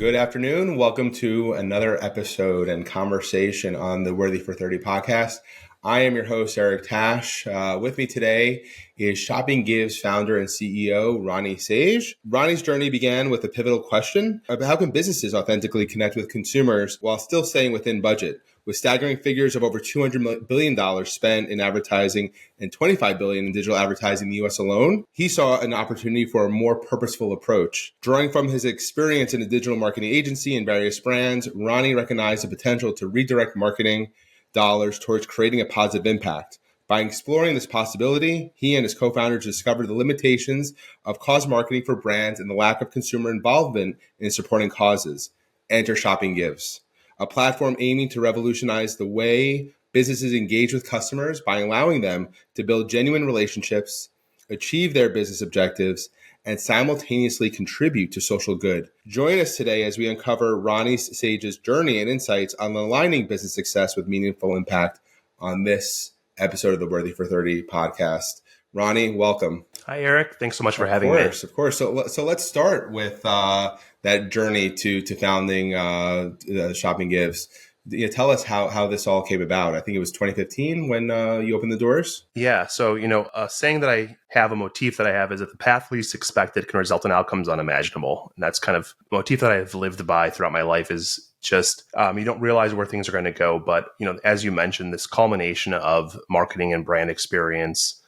Good afternoon. Welcome to another episode and conversation on the Worthy for 30 podcast. I am your host, Eric Tash. With me today is ShoppingGives founder and CEO, Ronny Sage. Ronny's journey began with a pivotal question about how can businesses authentically connect with consumers while still staying within budget. With staggering figures of over $200 billion spent in advertising and $25 billion in digital advertising in the US alone, he saw an opportunity for a more purposeful approach. Drawing from his experience in a digital marketing agency and various brands, Ronny recognized the potential to redirect marketing dollars towards creating a positive impact. By exploring this possibility, he and his co-founders discovered the limitations of cause marketing for brands and the lack of consumer involvement in supporting causes. Enter ShoppingGives, a platform aiming to revolutionize the way businesses engage with customers by allowing them to build genuine relationships, achieve their business objectives, and simultaneously contribute to social good. Join us today as we uncover Ronny Sage's journey and insights on aligning business success with meaningful impact on this episode of the Worthy for 30 podcast. Ronny, welcome. Hi, Eric. Thanks so much for having me. Of course. So let's start with that journey to founding ShoppingGives. Tell us how this all came about. I think it was 2015 when you opened the doors. Yeah. So, a saying that I have, a motif that I have is that the path least expected can result in outcomes unimaginable. And that's kind of a motif that I've lived by throughout my life is just you don't realize where things are going to go. But, as you mentioned, this culmination of marketing and brand experience,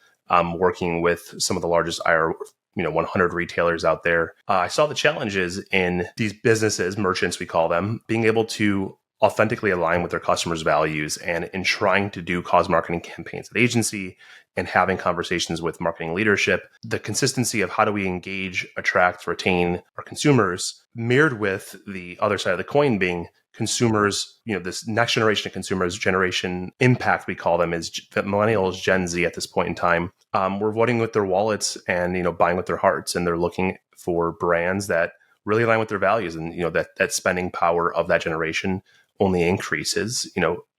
working with some of the largest 100 retailers out there. I saw the challenges in these businesses, merchants, we call them, being able to authentically align with their customers' values and in trying to do cause marketing campaigns at agency and having conversations with marketing leadership, the consistency of how do we engage, attract, retain our consumers, mirrored with the other side of the coin being consumers, this next generation of consumers, generation impact, we call them, is that millennials, Gen Z at this point in time, we're voting with their wallets and, buying with their hearts. And they're looking for brands that really align with their values. And, that spending power of that generation only increases,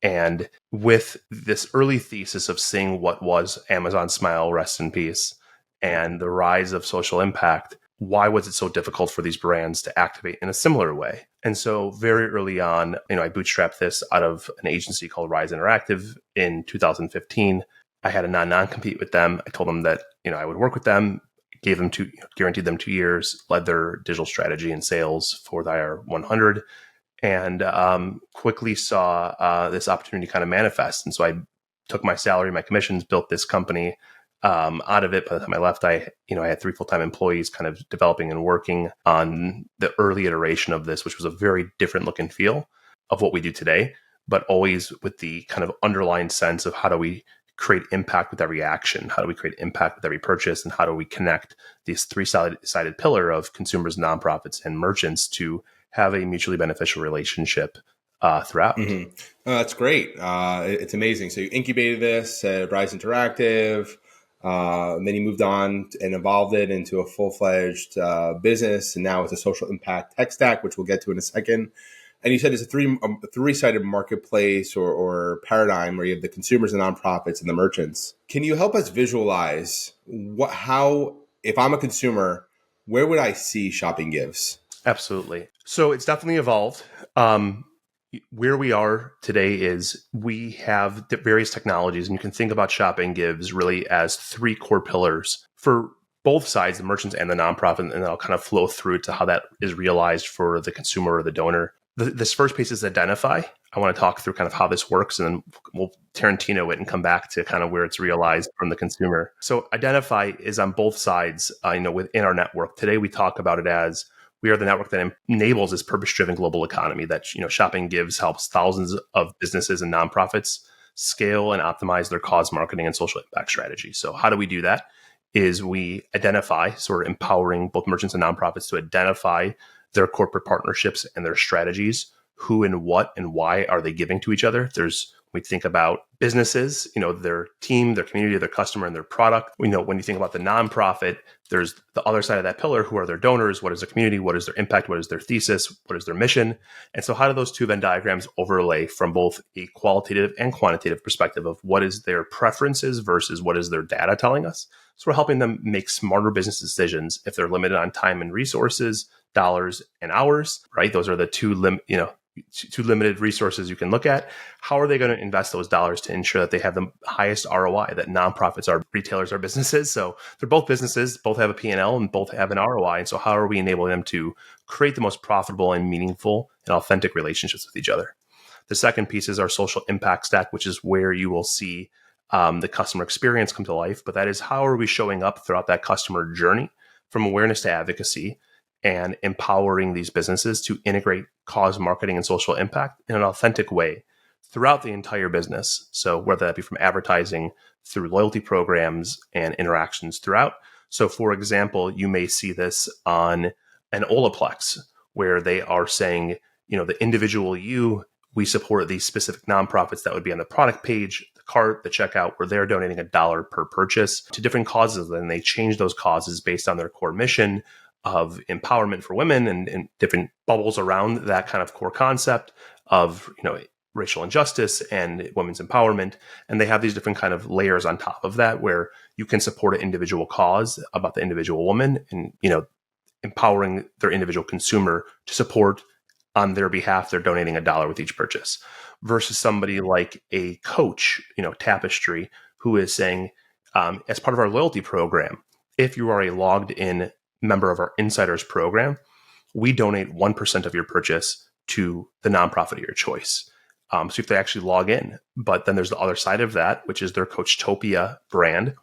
and with this early thesis of seeing what was Amazon Smile, rest in peace, and the rise of social impact, why was it so difficult for these brands to activate in a similar way? And so very early on, I bootstrapped this out of an agency called Rise Interactive in 2015. I had a non-compete with them. I told them that, I would work with them, guaranteed them 2 years, led their digital strategy and sales for the IR 100, and quickly saw this opportunity kind of manifest. And so I took my salary, my commissions, built this company out of it. By the time I left, I had 3 full-time employees kind of developing and working on the early iteration of this, which was a very different look and feel of what we do today, but always with the kind of underlying sense of how do we create impact with every action? How do we create impact with every purchase? And how do we connect this three-sided pillar of consumers, nonprofits, and merchants to have a mutually beneficial relationship throughout? Mm-hmm. That's great. It's amazing. So you incubated this at Rise Interactive, and then you moved on and evolved it into a full-fledged business. And now it's a social impact tech stack, which we'll get to in a second. And you said it's a three-sided marketplace or paradigm where you have the consumers, the nonprofits, and the merchants. Can you help us visualize how, if I'm a consumer, where would I see ShoppingGives? Absolutely. So it's definitely evolved. Where we are today is we have various technologies, and you can think about ShoppingGives really as 3 core pillars for both sides, the merchants and the nonprofit, and I'll kind of flow through to how that is realized for the consumer or the donor. This first piece is identify. I want to talk through kind of how this works, and then we'll Tarantino it and come back to kind of where it's realized from the consumer. So identify is on both sides, within our network. Today, we talk about it as we are the network that enables this purpose-driven global economy that, ShoppingGives helps thousands of businesses and nonprofits scale and optimize their cause marketing and social impact strategy. So how do we do that? Is we identify, sort of empowering both merchants and nonprofits to identify their corporate partnerships and their strategies, who and what and why are they giving to each other. There's We think about businesses, their team, their community, their customer, and their product. When you think about the nonprofit, there's the other side of that pillar. Who are their donors? What is their community? What is their impact? What is their thesis? What is their mission? And so how do those two Venn diagrams overlay from both a qualitative and quantitative perspective of what is their preferences versus what is their data telling us? So we're helping them make smarter business decisions if they're limited on time and resources, dollars and hours, right? Those are the two limited resources you can look at. How are they going to invest those dollars to ensure that they have the highest ROI? That nonprofits are retailers are businesses. So they're both businesses, both have a P&L and both have an ROI. And so how are we enabling them to create the most profitable and meaningful and authentic relationships with each other? The second piece is our social impact stack, which is where you will see the customer experience come to life. But that is, how are we showing up throughout that customer journey from awareness to advocacy and empowering these businesses to integrate cause, marketing, and social impact in an authentic way throughout the entire business. So whether that be from advertising through loyalty programs and interactions throughout. So for example, you may see this on an Olaplex where they are saying, the individual we support these specific nonprofits that would be on the product page, the cart, the checkout, where they're donating $1 per purchase to different causes. And they change those causes based on their core mission of empowerment for women and different bubbles around that kind of core concept of, racial injustice and women's empowerment. And they have these different kind of layers on top of that where you can support an individual cause about the individual woman and, empowering their individual consumer to support on their behalf. They're donating $1 with each purchase versus somebody like a coach, Tapestry, who is saying, as part of our loyalty program, if you are a logged in member of our Insiders program, we donate 1% of your purchase to the nonprofit of your choice. So you have to actually log in. But then there's the other side of that, which is their Coachtopia brand,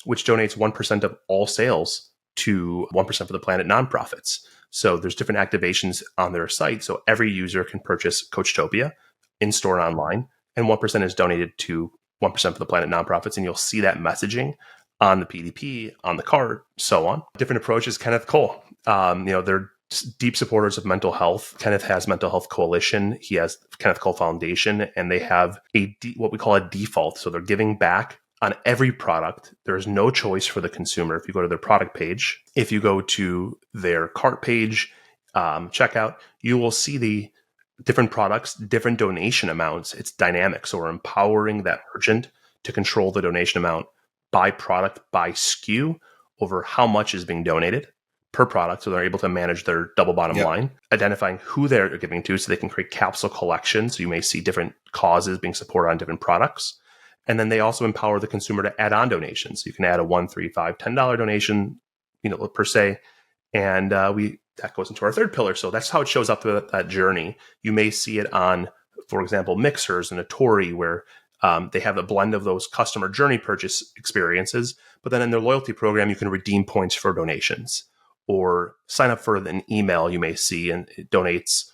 which donates 1% of all sales to 1% for the Planet nonprofits. So there's different activations on their site. So every user can purchase Coachtopia in store and online, and 1% is donated to 1% for the Planet nonprofits. And you'll see that messaging on the PDP, on the card, so on. Different approaches. Kenneth Cole, they're deep supporters of mental health. Kenneth has Mental Health Coalition. He has Kenneth Cole Foundation, and they have what we call a default. So they're giving back on every product. There's no choice for the consumer. If you go to their product page, if you go to their cart page, checkout, you will see the different products, different donation amounts. It's dynamic. So we're empowering that merchant to control the donation amount by product, by SKU, over how much is being donated per product. So they're able to manage their double bottom line, identifying who they're giving to so they can create capsule collections. So you may see different causes being supported on different products. And then they also empower the consumer to add on donations. So you can add a $1, $3, $5, $10 donation, per se. And that goes into our third pillar. So that's how it shows up through that journey. You may see it on, for example, Mixers and Atori, where they have a blend of those customer journey purchase experiences. But then in their loyalty program, you can redeem points for donations or sign up for an email you may see, and it donates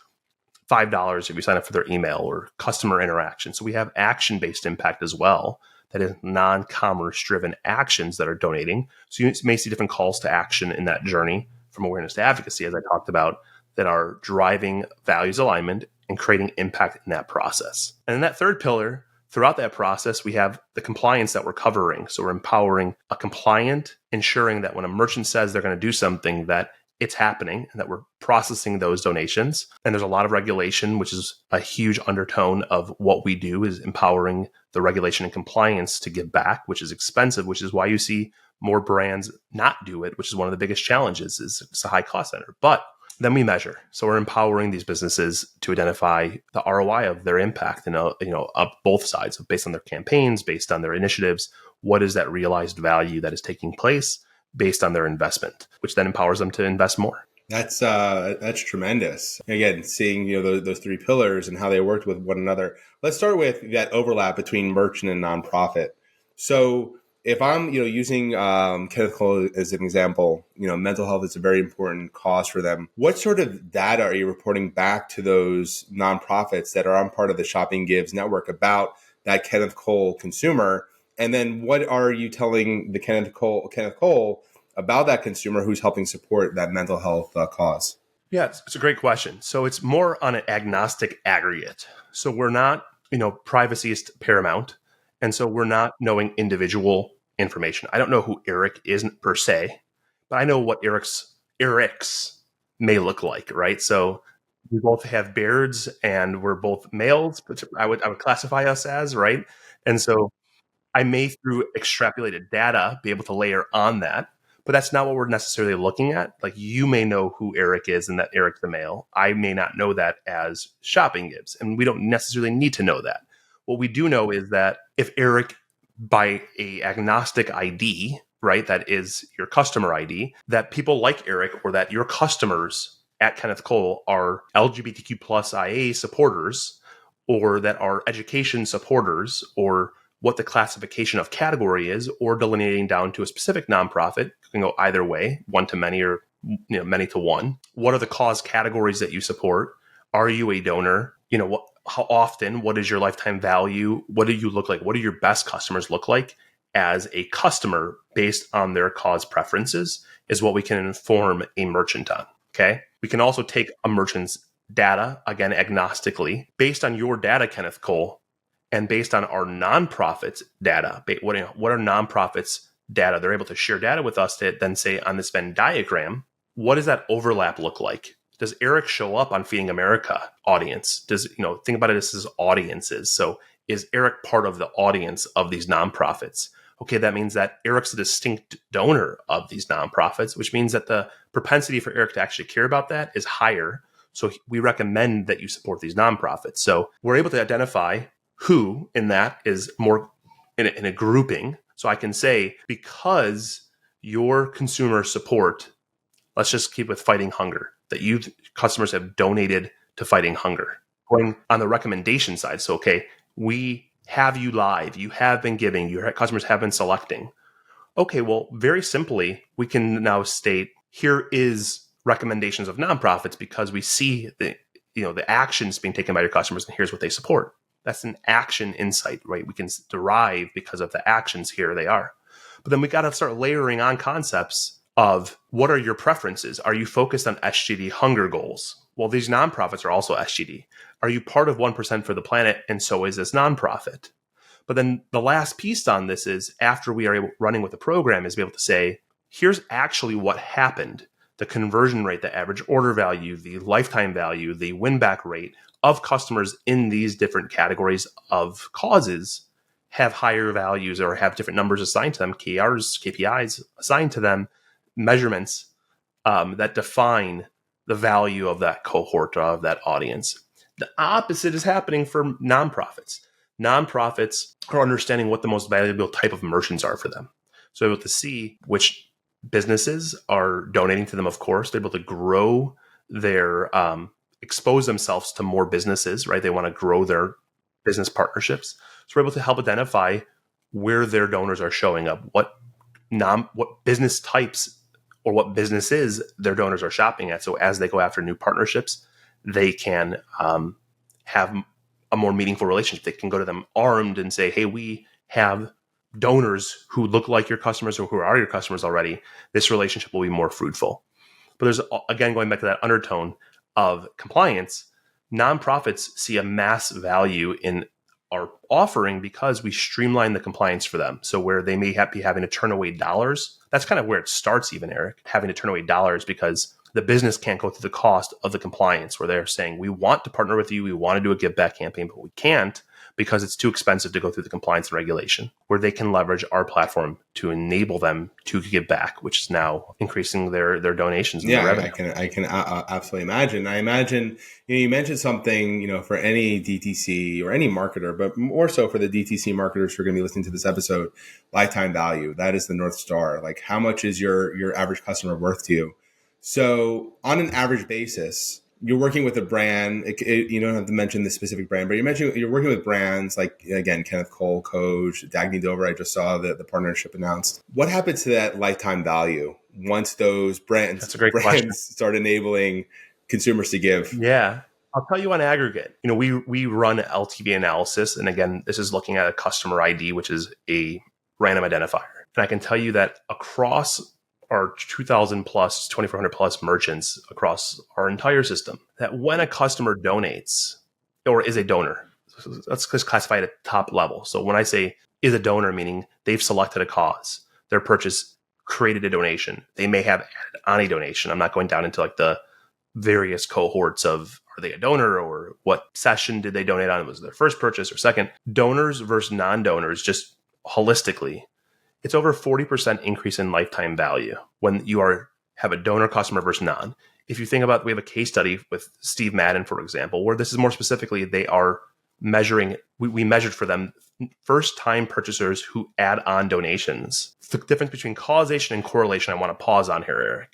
$5 if you sign up for their email, or customer interaction. So we have action-based impact as well. That is non-commerce driven actions that are donating. So you may see different calls to action in that journey from awareness to advocacy, as I talked about, that are driving values alignment and creating impact in that process. And in that third pillar, throughout that process, we have the compliance that we're covering. So we're empowering a compliant, ensuring that when a merchant says they're going to do something, that it's happening and that we're processing those donations. And there's a lot of regulation, which is a huge undertone of what we do, is empowering the regulation and compliance to give back, which is expensive, which is why you see more brands not do it, which is one of the biggest challenges. Is it's a high cost center. But then we measure. So we're empowering these businesses to identify the ROI of their impact, up both sides, based on their campaigns, based on their initiatives. What is that realized value that is taking place based on their investment, which then empowers them to invest more. That's tremendous. Again, seeing those three pillars and how they worked with one another. Let's start with that overlap between merchant and nonprofit. So if I'm using Kenneth Cole as an example, mental health is a very important cause for them. What sort of data are you reporting back to those nonprofits that are on part of the ShoppingGives network about that Kenneth Cole consumer? And then what are you telling the Kenneth Cole about that consumer who's helping support that mental health cause? Yeah, it's a great question. So it's more on an agnostic aggregate. So we're not privacy is paramount. And so we're not knowing individual information. I don't know who Eric is per se, but I know what Eric's may look like, right? So we both have beards and we're both males, but I would classify us as, right? And so I may, through extrapolated data, be able to layer on that, but that's not what we're necessarily looking at. Like, you may know who Eric is and that Eric's the male. I may not know that as ShoppingGives, and we don't necessarily need to know that. What we do know is that if Eric, by a agnostic ID, right, that is your customer ID, that people like Eric or that your customers at Kenneth Cole are LGBTQ plus IA supporters, or that are education supporters, or what the classification of category is, or delineating down to a specific nonprofit. You can go either way, one to many or many to one. What are the cause categories that you support? Are you a donor? How often? What is your lifetime value? What do you look like? What do your best customers look like as a customer based on their cause preferences is what we can inform a merchant on. Okay. We can also take a merchant's data, again, agnostically, based on your data, Kenneth Cole, and based on our nonprofits data. What are nonprofits data? They're able to share data with us to then say on this Venn diagram, what does that overlap look like? Does Eric show up on Feeding America audience? Think about it as audiences. So is Eric part of the audience of these nonprofits? Okay, that means that Eric's a distinct donor of these nonprofits, which means that the propensity for Eric to actually care about that is higher. So we recommend that you support these nonprofits. So we're able to identify who in that is more in a grouping. So I can say, because your consumer support, let's just keep with fighting hunger, that you customers have donated to fighting hunger. Going on the recommendation side. So, okay, we have you live, you have been giving, your customers have been selecting. Okay, well, very simply, we can now state, here is recommendations of nonprofits because we see the actions being taken by your customers, and here's what they support. That's an action insight, right? We can derive because of the actions, here they are. But then we got to start layering on concepts of, what are your preferences? Are you focused on SGD hunger goals? Well, these nonprofits are also SGD. Are you part of 1% for the planet? And so is this nonprofit. But then the last piece on this is, after we are running with the program, is be able to say, here's actually what happened. The conversion rate, the average order value, the lifetime value, the win back rate of customers in these different categories of causes have higher values or have different numbers assigned to them, KPIs assigned to them, measurements that define the value of that cohort, of that audience. The opposite is happening for nonprofits. Nonprofits are understanding what the most valuable type of merchants are for them. So able to see which businesses are donating to them, of course. They're able to grow their, expose themselves to more businesses, right? They want to grow their business partnerships. So we're able to help identify where their donors are showing up, what business types or what businesses their donors are shopping at. So as they go after new partnerships, they can have a more meaningful relationship. They can go to them armed and say, hey, we have donors who look like your customers or who are your customers already. This relationship will be more fruitful. But there's, again, going back to that undertone of compliance, nonprofits see a mass value in our offering because we streamline the compliance for them. So where they may be having to turn away dollars, that's kind of where it starts even, Eric, having to turn away dollars because the business can't go through the cost of the compliance, where they're saying, we want to partner with you, we want to do a give back campaign, but we can't because it's too expensive to go through the compliance and regulation, where they can leverage our platform to enable them to give back, which is now increasing their donations and their revenue. I can absolutely imagine. I imagine, you mentioned something, for any DTC or any marketer, but more so for the DTC marketers who are going to be listening to this episode, lifetime value. That is the North Star. Like, how much is your average customer worth to you? So on an average basis, you're working with a brand. You don't have to mention the specific brand, but you're working with brands like, again, Kenneth Cole, Coach, Dagny Dover. I just saw the partnership announced. What happens to that lifetime value once those brands start enabling consumers to give? Yeah. I'll tell you on aggregate, we run LTV analysis. And again, this is looking at a customer ID, which is a random identifier. And I can tell you that across our 2,000 plus, 2,400 plus merchants across our entire system, that when a customer donates or is a donor, let's just classify it at top level. So when I say is a donor, meaning they've selected a cause, their purchase created a donation. They may have added on a donation. I'm not going down into like the various cohorts of are they a donor or what session did they donate on? Was it their first purchase or second? Donors versus non-donors, just holistically, it's over 40% increase in lifetime value when you have a donor customer versus non. If you think about, we have a case study with Steve Madden, for example, where this is more specifically, they are measuring, we measured for them first time purchasers who add on donations. The difference between causation and correlation, I want to pause on here, Eric.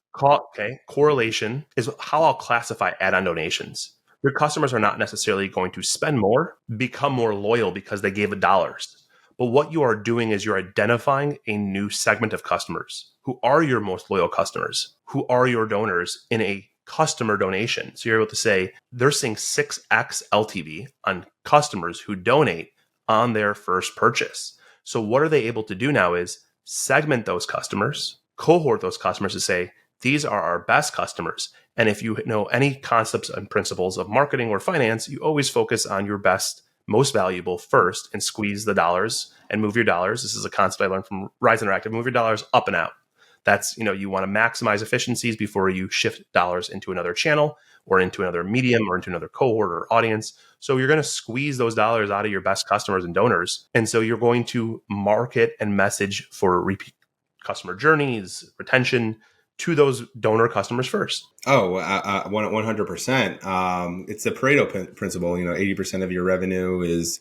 Correlation is how I'll classify add on donations. Your customers are not necessarily going to spend more, become more loyal because they gave $1. But what you are doing is you're identifying a new segment of customers who are your most loyal customers, who are your donors in a customer donation. So you're able to say they're seeing 6x LTV on customers who donate on their first purchase. So what are they able to do now is segment those customers, cohort those customers to say, these are our best customers. And if you know any concepts and principles of marketing or finance, you always focus on your best, most valuable first and squeeze the dollars and move your dollars. This is a concept I learned from Rise Interactive. Move your dollars up and out. That's, you want to maximize efficiencies before you shift dollars into another channel or into another medium or into another cohort or audience. So you're going to squeeze those dollars out of your best customers and donors. And so you're going to market and message for repeat customer journeys, retention to those donor customers first. 100%. It's the Pareto principle. 80% of your revenue is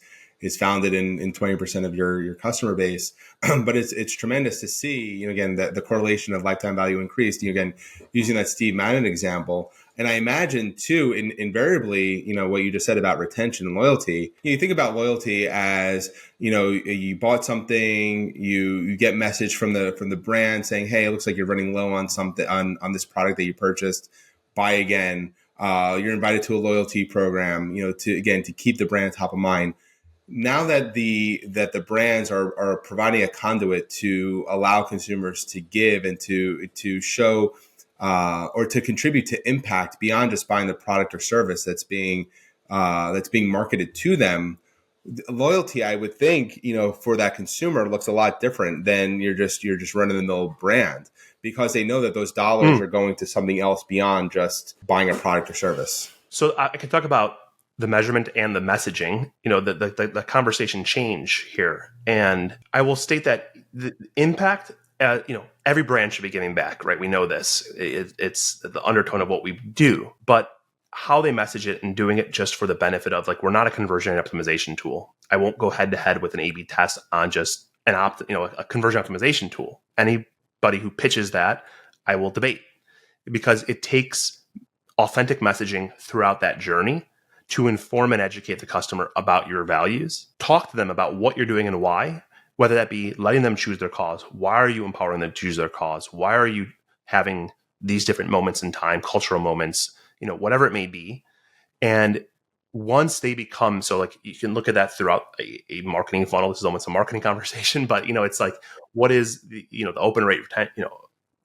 founded in 20% of your customer base. But it's tremendous to see, again, that the correlation of lifetime value increased, again, using that Steve Madden example. And I imagine too, invariably, what you just said about retention and loyalty, you think about loyalty as, you bought something, you get message from the brand saying, hey, it looks like you're running low on something on this product that you purchased, buy again. You're invited to a loyalty program, to keep the brand top of mind. Now that the brands are providing a conduit to allow consumers to give and to show or to contribute to impact beyond just buying the product or service that's being marketed to them, loyalty, I would think, for that consumer looks a lot different than you're just run of the mill brand, because they know that those dollars are going to something else beyond just buying a product or service. So I can talk about the measurement and the messaging, the conversation change here. And I will state that the impact, every brand should be giving back, right? We know this. It's the undertone of what we do, but how they message it and doing it just for the benefit of, we're not a conversion optimization tool. I won't go head to head with an A/B test on just a conversion optimization tool. Anybody who pitches that, I will debate, because it takes authentic messaging throughout that journey to inform and educate the customer about your values. Talk to them about what you're doing and why, whether that be letting them choose their cause. Why are you empowering them to choose their cause? Why are you having these different moments in time, cultural moments, whatever it may be? And once they become, you can look at that throughout a marketing funnel. This is almost a marketing conversation, but it's what is the open rate,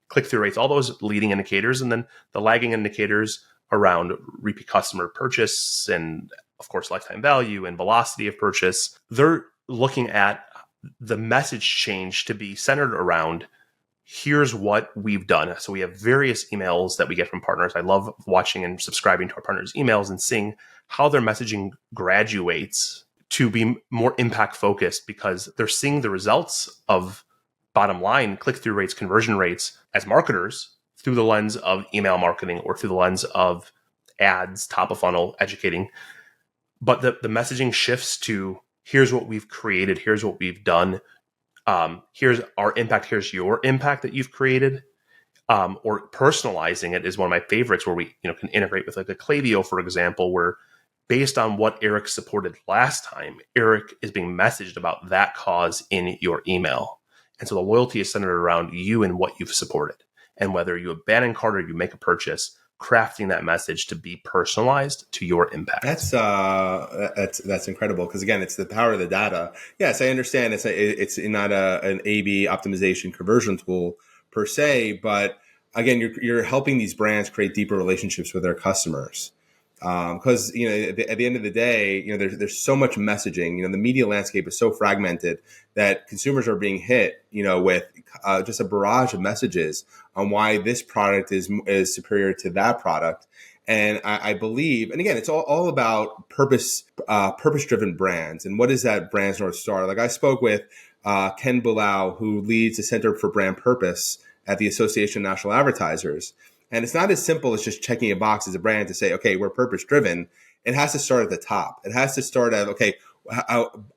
click-through rates, all those leading indicators, and then the lagging indicators around repeat customer purchase and, of course, lifetime value and velocity of purchase. They're looking at the message change to be centered around, here's what we've done. So we have various emails that we get from partners. I love watching and subscribing to our partners' emails and seeing how their messaging graduates to be more impact focused, because they're seeing the results of bottom line click-through rates, conversion rates as marketers through the lens of email marketing or through the lens of ads, top of funnel, educating. But the messaging shifts to, here's what we've created, here's what we've done, here's our impact, here's your impact that you've created. Or personalizing it is one of my favorites, where we can integrate with a Klaviyo, for example, where based on what Eric supported last time, Eric is being messaged about that cause in your email. And so the loyalty is centered around you and what you've supported. And whether you abandon cart or you make a purchase, crafting that message to be personalized to your impact. That's incredible, because again, it's the power of the data. Yes, I understand it's not an A/B optimization conversion tool per se, but again, you're helping these brands create deeper relationships with their customers. Because at the end of the day, there's so much messaging. The media landscape is so fragmented that consumers are being hit, with just a barrage of messages on why this product is superior to that product. And I believe, and again, it's all about purpose driven brands. And what is that brand's North Star? Like I spoke with Ken Bilal, who leads the Center for Brand Purpose at the Association of National Advertisers. And it's not as simple as just checking a box as a brand to say, okay, we're purpose driven. It has to start at the top. It has to start at, okay,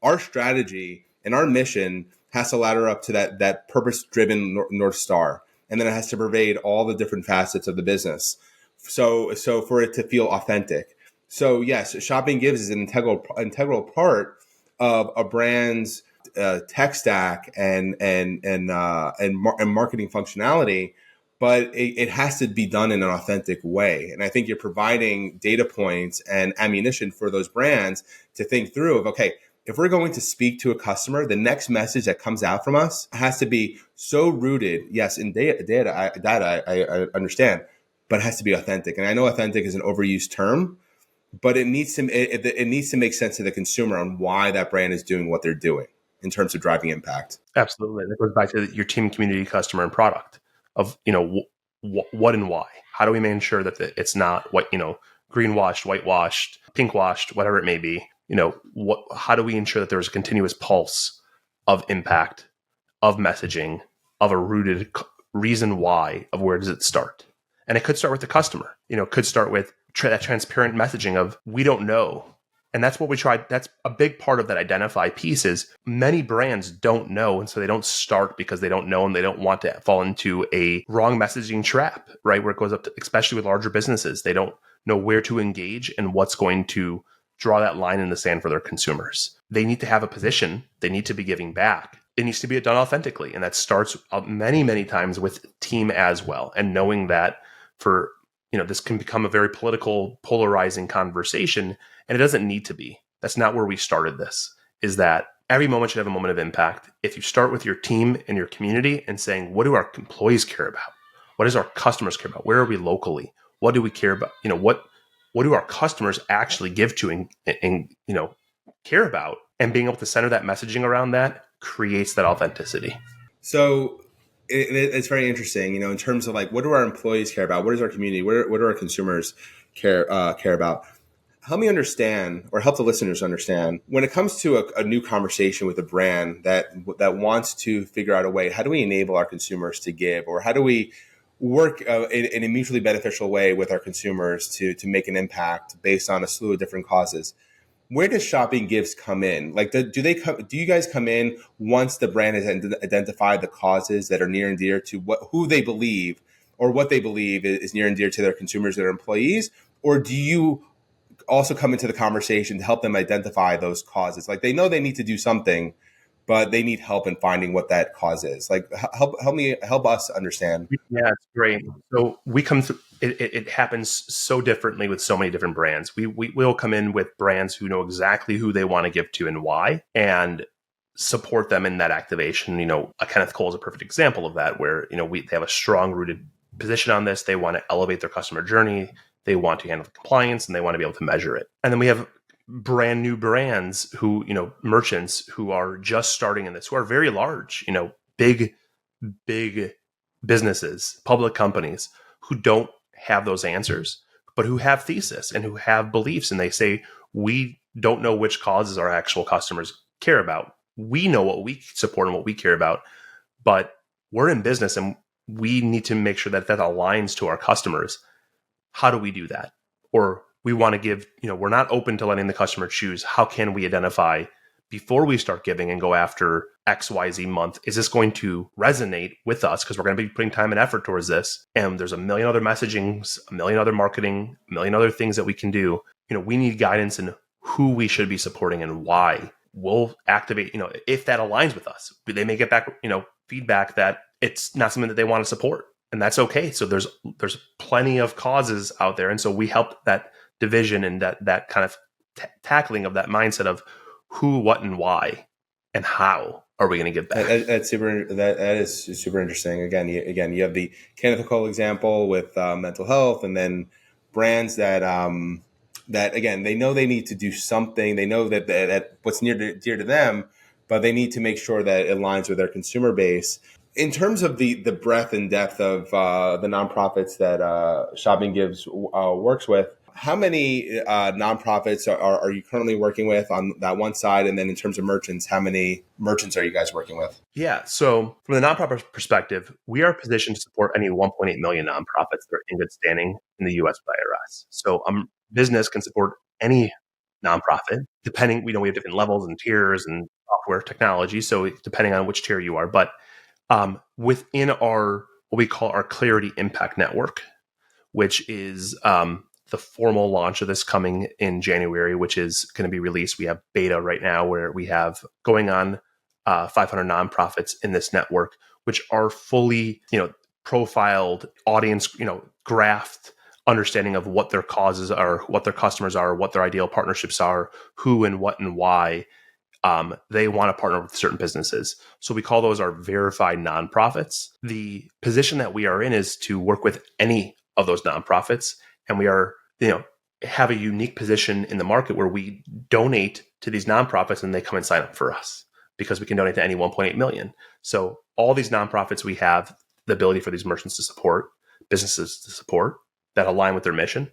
our strategy and our mission has to ladder up to that purpose driven North Star. And then it has to pervade all the different facets of the business. So for it to feel authentic. So yes, Shopping Gives is an integral part of a brand's tech stack and marketing functionality, but it has to be done in an authentic way. And I think you're providing data points and ammunition for those brands to think through of, okay, if we're going to speak to a customer, the next message that comes out from us has to be so rooted, yes, in data I understand, but it has to be authentic. And I know authentic is an overused term, but it needs to make sense to the consumer on why that brand is doing what they're doing in terms of driving impact. Absolutely. That goes back to your team, community, customer, and product of, what and why. How do we make sure that it's not what, greenwashed, whitewashed, pinkwashed, whatever it may be? How do we ensure that there's a continuous pulse of impact, of messaging, of a rooted reason why, of where does it start? And it could start with the customer, could start with that transparent messaging of, we don't know. And that's what we tried. That's a big part of that identify piece is many brands don't know. And so they don't start because they don't know and they don't want to fall into a wrong messaging trap, right? Where it goes up to, especially with larger businesses, they don't know where to engage and what's going to draw that line in the sand for their consumers. They need to have a position. They need to be giving back. It needs to be done authentically. And that starts many, many times with team as well. And knowing that for, this can become a very political, polarizing conversation. And it doesn't need to be. That's not where we started this, is that every moment should have a moment of impact. If you start with your team and your community and saying, what do our employees care about? What does our customers care about? Where are we locally? What do we care about? What do our customers actually give to and care about? And being able to center that messaging around that creates that authenticity. So it's very interesting, in terms of like, what do our employees care about? What does our community, what do our consumers care about? Help me understand, or help the listeners understand, when it comes to a new conversation with a brand that wants to figure out a way, how do we enable our consumers to give, or how do we work in a mutually beneficial way with our consumers to make an impact based on a slew of different causes? Where does Shopping Gives come in? Like, do you guys come in once the brand has identified the causes that are near and dear to who they believe, or what they believe is near and dear to their consumers, their employees? Or do you also come into the conversation to help them identify those causes? Like, they know they need to do something, but they need help in finding what that cause is. Like, help us understand. Yeah, it's great. So we come through. It happens so differently with so many different brands. We will come in with brands who know exactly who they want to give to and why, and support them in that activation. Kenneth Cole is a perfect example of that, where they have a strong rooted position on this. They want to elevate their customer journey. They want to handle the compliance, and they want to be able to measure it. And then we have brand new brands who, merchants who are just starting in this, who are very large, big businesses, public companies who don't have those answers, but who have thesis and who have beliefs. And they say, we don't know which causes our actual customers care about. We know what we support and what we care about, but we're in business and we need to make sure that aligns to our customers. How do we do that? Or we want to give, we're not open to letting the customer choose. How can we identify before we start giving and go after XYZ month? Is this going to resonate with us? Because we're going to be putting time and effort towards this. And there's a million other messagings, a million other marketing, a million other things that we can do. We need guidance in who we should be supporting and why. We'll activate, if that aligns with us. They may get back, feedback that it's not something that they want to support. And that's okay. So there's plenty of causes out there. And so we help that division and that kind of tackling of that mindset of who, what, and why, and how are we going to give back? That is super interesting. Again, you have the Kenneth Cole example with mental health, and then brands that that, again, they know they need to do something. They know that what's dear to them, but they need to make sure that it aligns with their consumer base. In terms of the breadth and depth of the nonprofits that Shopping Gives works with, how many nonprofits are you currently working with on that one side? And then in terms of merchants, how many merchants are you guys working with? Yeah. So from the nonprofit perspective, we are positioned to support any 1.8 million nonprofits that are in good standing in the US by IRS. So business can support any nonprofit, depending, we have different levels and tiers and software technology. So depending on which tier you are, but within our, what we call our Clarity Impact Network, which is the formal launch of this coming in January, which is going to be released. We have beta right now where we have going on 500 nonprofits in this network, which are fully, profiled audience, graphed understanding of what their causes are, what their customers are, what their ideal partnerships are, who and what and why they want to partner with certain businesses. So we call those our verified nonprofits. The position that we are in is to work with any of those nonprofits. And we are, have a unique position in the market where we donate to these nonprofits and they come and sign up for us because we can donate to any 1.8 million. So all these nonprofits, we have the ability for these merchants to support, businesses to support that align with their mission.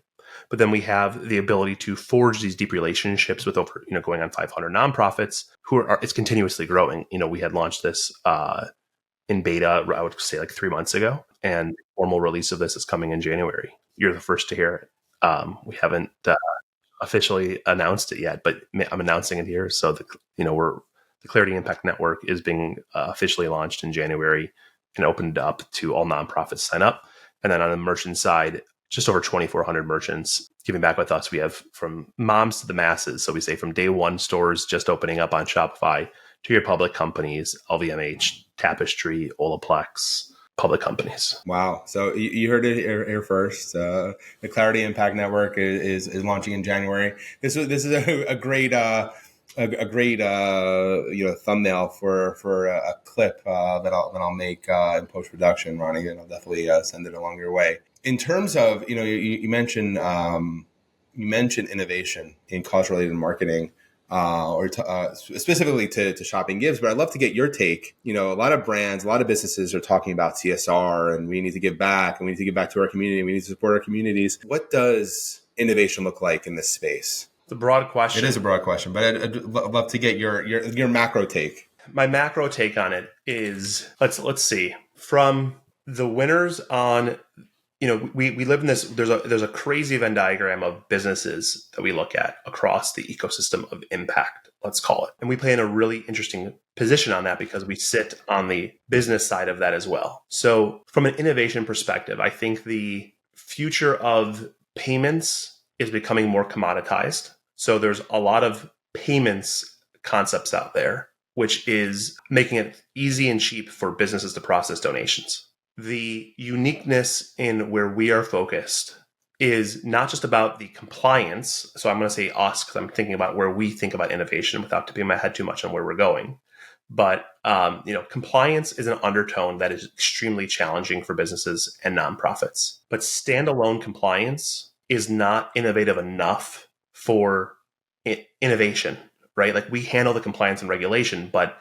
But then we have the ability to forge these deep relationships with over, going on 500 nonprofits who are it's continuously growing. We had launched this in beta, I would say like 3 months ago, and formal release of this is coming in January. You're the first to hear it. We haven't officially announced it yet, but I'm announcing it here. So the Clarity Impact Network is being officially launched in January and opened up to all nonprofits to sign up. And then on the merchant side, just over 2,400 merchants giving back with us. We have from moms to the masses. So we say from day one stores just opening up on Shopify to your public companies, LVMH, Tapestry, Olaplex, public companies. Wow. So you heard it here first. The Clarity Impact Network is launching in January. This is a great thumbnail for a clip that I'll make in post production, Ronnie, and I'll definitely send it along your way. In terms of you mentioned innovation in cause related marketing, specifically to Shopping Gives, but I'd love to get your take. A lot of brands, a lot of businesses are talking about CSR, and we need to give back, and we need to give back to our community. We need to support our communities. What does innovation look like in this space? It's a broad question. It is a broad question, but I'd love to get your macro take. My macro take on it is let's see, from the winners on. We live in this. There's a crazy Venn diagram of businesses that we look at across the ecosystem of impact, let's call it, and we play in a really interesting position on that because we sit on the business side of that as well. So, from an innovation perspective, I think the future of payments is becoming more commoditized. So, there's a lot of payments concepts out there, which is making it easy and cheap for businesses to process donations. The uniqueness in where we are focused is not just about the compliance. So I'm going to say us because I'm thinking about where we think about innovation without tipping my head too much on where we're going. But compliance is an undertone that is extremely challenging for businesses and nonprofits. But standalone compliance is not innovative enough for innovation, right? Like we handle the compliance and regulation, but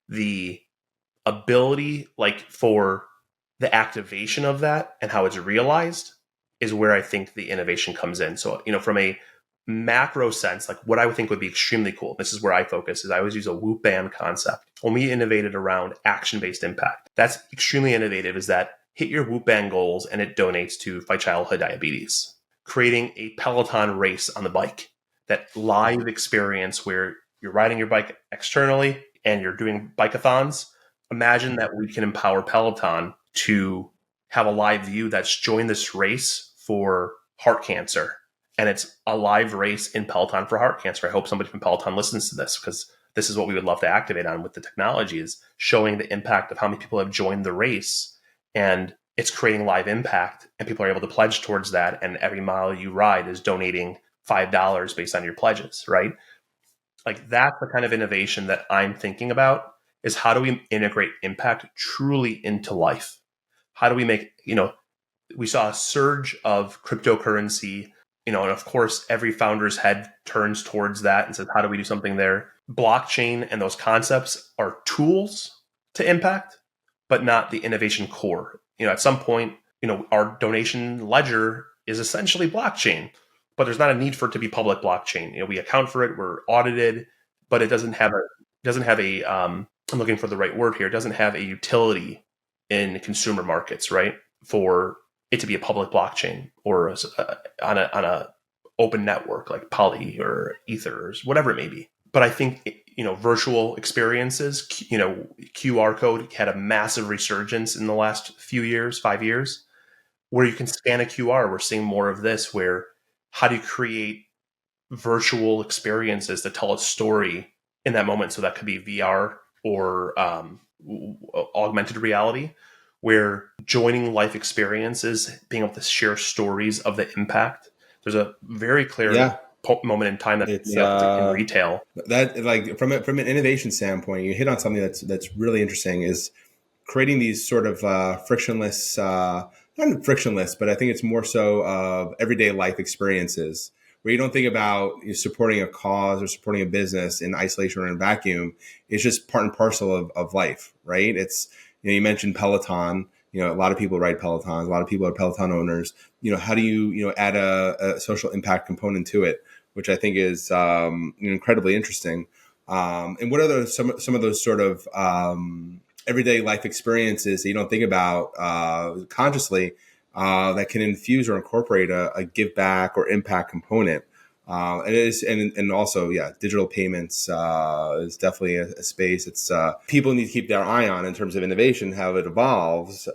the ability, for the activation of that and how it's realized is where I think the innovation comes in. So, from a macro sense, like what I would think would be extremely cool, this is where I focus, is I always use a whoop band concept. When we innovated around action-based impact, that's extremely innovative, is that hit your whoop band goals and it donates to fight childhood diabetes. Creating a Peloton race on the bike, that live experience where you're riding your bike externally and you're doing bike-a-thons. Imagine that we can empower Peloton to have a live view that's joined this race for heart cancer. And it's a live race in Peloton for heart cancer. I hope somebody from Peloton listens to this because this is what we would love to activate on with the technology, is showing the impact of how many people have joined the race. And it's creating live impact and people are able to pledge towards that. And every mile you ride is donating $5 based on your pledges, right? Like that's the kind of innovation that I'm thinking about, is how do we integrate impact truly into life? How do we make, we saw a surge of cryptocurrency and of course, every founder's head turns towards that and says, how do we do something there? Blockchain and those concepts are tools to impact, but not the innovation core. At some point, our donation ledger is essentially blockchain, but there's not a need for it to be public blockchain. We account for it, we're audited, but it doesn't have a I'm looking for the right word here. It doesn't have a utility in consumer markets, right? For it to be a public blockchain or on a open network like Poly or Ether or whatever it may be. But I think virtual experiences, QR code had a massive resurgence in the last few years, 5 years, where you can scan a QR. We're seeing more of this. Where how do you create virtual experiences to tell a story in that moment? So that could be VR or augmented reality, where joining life experiences, being able to share stories of the impact. There's a very clear moment in time that it's in retail. That, like, from an innovation standpoint, you hit on something that's really interesting, is creating these sort of frictionless, not frictionless, but I think it's more so of everyday life experiences where you don't think about supporting a cause or supporting a business in isolation or in vacuum. It's just part and parcel of life, right? It's, you mentioned Peloton. A lot of people ride Pelotons. A lot of people are Peloton owners. How do you add a social impact component to it, which I think is incredibly interesting. And what are some of those sort of everyday life experiences that you don't think about consciously that can infuse or incorporate a give back or impact component? And it is, and also, digital payments is definitely a space. It's people need to keep their eye on in terms of innovation, how it evolves,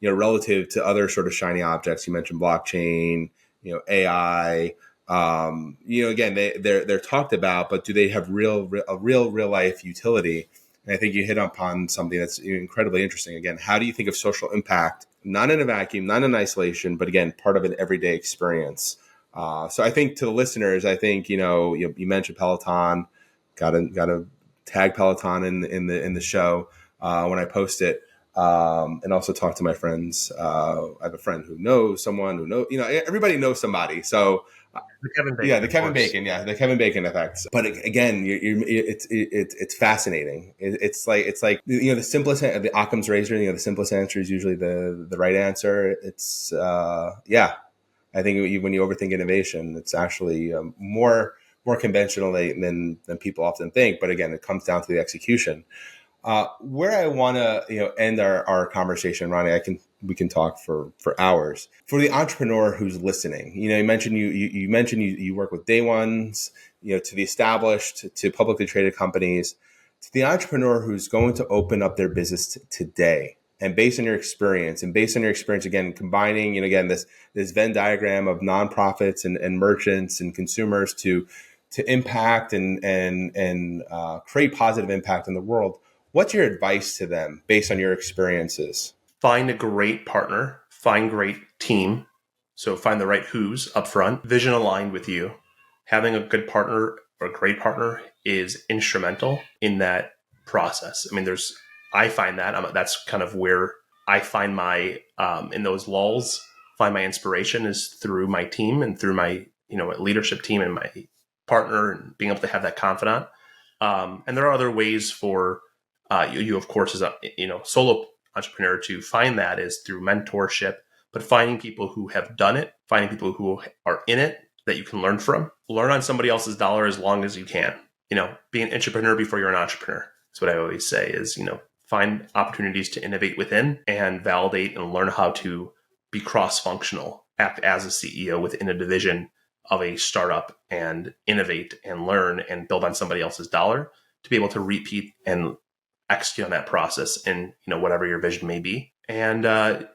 relative to other sort of shiny objects. You mentioned blockchain, AI. Again, they're talked about, but do they have real life utility? And I think you hit upon something that's incredibly interesting. Again, how do you think of social impact, not in a vacuum, not in isolation, but again, part of an everyday experience? So I think to the listeners, I think, you mentioned Peloton, got to tag Peloton in the show when I post it, and also talk to my friends. I have a friend who knows someone who knows, everybody knows somebody. So the Kevin Bacon, the Kevin Bacon effect. But again, it's fascinating. It's like the simplest, the Occam's razor. The simplest answer is usually the right answer. It's I think when you overthink innovation, it's actually more conventional than people often think. But again, it comes down to the execution. Where I want to end our conversation, Ronny, we can talk for hours. For the entrepreneur who's listening, you mentioned you work with day ones, to the established, to publicly traded companies, to the entrepreneur who's going to open up their business today. And based on your experience, again, combining, again, this Venn diagram of nonprofits and merchants and consumers to impact and create positive impact in the world. What's your advice to them based on your experiences? Find a great partner, find great team. So find the right who's up front, vision aligned with you. Having a good partner or a great partner is instrumental in that process. I mean, I find that's kind of where I find my, in those lulls, find my inspiration is through my team and through my, leadership team and my partner, and being able to have that confidant. And there are other ways for you, of course, as a solo entrepreneur, to find that is through mentorship, but finding people who have done it, finding people who are in it that you can learn from. Learn on somebody else's dollar as long as you can. Be an entrepreneur before you're an entrepreneur. That's what I always say is, find opportunities to innovate within and validate and learn how to be cross-functional, act as a CEO within a division of a startup, and innovate and learn and build on somebody else's dollar to be able to repeat and execute on that process and whatever your vision may be. And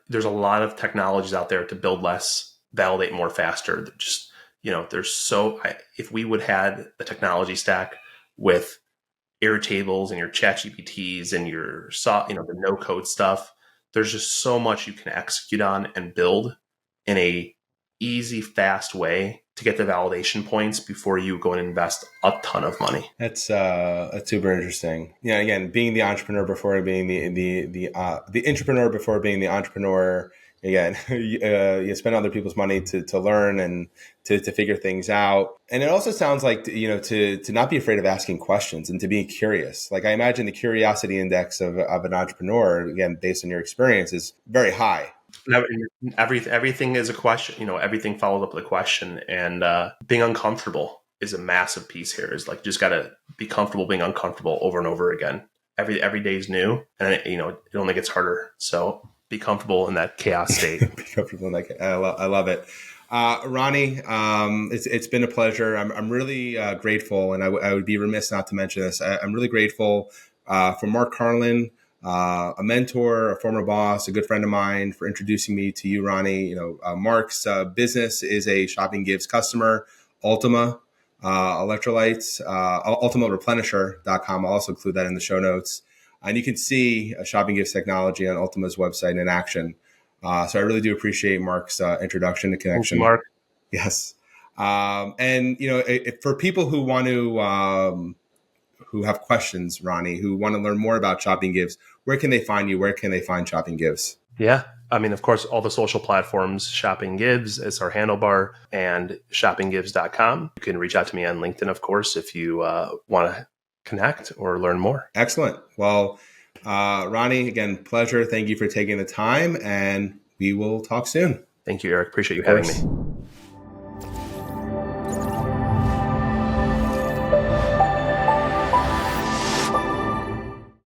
there's a lot of technologies out there to build less, validate more, faster. Just if we would have the technology stack with Airtables and your ChatGPTs and your the no code stuff, there's just so much you can execute on and build in a easy, fast way to get the validation points before you go and invest a ton of money. That's super interesting. Yeah, again, being the entrepreneur before being the entrepreneur before being the entrepreneur. Again, you spend other people's money to learn and to figure things out. And it also sounds like, to not be afraid of asking questions and to be curious. Like, I imagine the curiosity index of an entrepreneur, again, based on your experience, is very high. Everything is a question. Everything followed up with a question, and being uncomfortable is a massive piece here. Is like, just got to be comfortable being uncomfortable over and over again. Every day is new, and it only gets harder. So be comfortable in that chaos state. Be comfortable in that. I love it. Ronny, it's been a pleasure. I'm really grateful, and I would be remiss not to mention this. I'm really grateful for Mark Carlin, a mentor, a former boss, a good friend of mine, for introducing me to you, Ronny. Mark's business is a ShoppingGives customer, Ultima Electrolytes, ultimareplenisher.com. I'll also include that in the show notes. And you can see ShoppingGives technology on Ultima's website in action. So I really do appreciate Mark's introduction to connection. Thank you, Mark. Yes. And, for people who want to, who have questions, Ronny, who want to learn more about ShoppingGives, where can they find you? Where can they find ShoppingGives? Yeah. Of course, all the social platforms, ShoppingGives is our handlebar, and shoppinggives.com. You can reach out to me on LinkedIn, of course, if you want to connect or learn more. Excellent. Well, Ronny, again, pleasure. Thank you for taking the time, and we will talk soon. Thank you, Eric. Appreciate you having me.